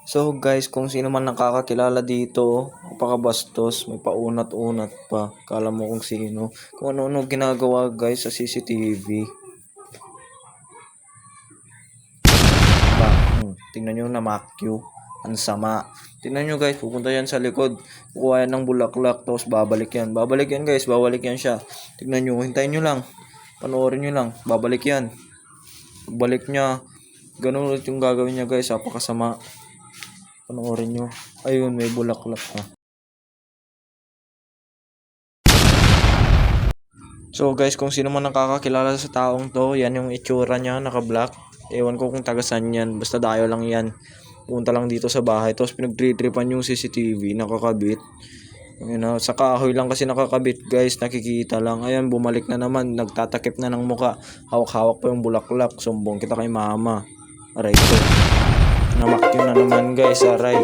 So guys, kung sino man nakakakilala dito, napakabastos, may paunat-unat pa. Kala mo kung sino. Kung ano-ano ginagawa guys sa CCTV. Ba, tingnan nyo na Makyu. Ang sama. Tingnan nyo guys, pupunta yan sa likod. Kukuha yan ng bulaklak, tapos babalik yan. Babalik yan guys, babalik yan siya. Tingnan nyo, hintayin nyo lang. Panoorin nyo lang, babalik yan. Pagbalik niya, ganun ulit yung gagawin niya guys, napakasama. Panoorin nyo. Ayun, may bulaklak pa. So guys, kung sino man nakakakilala sa taong to, yan yung itsura niya, naka-black. Ewan ko kung taga saan yan, basta dayo lang yan. Punta lang dito sa bahay, tapos pinagtritripan yung CCTV, nakakabit. Sa kahoy lang kasi nakakabit guys, nakikita lang. Ayan, bumalik na naman, nagtatakip na ng muka. Hawak-hawak pa yung bulaklak, sumbong kita kay mama. Aray ko. Namakyo na naman guys, aray.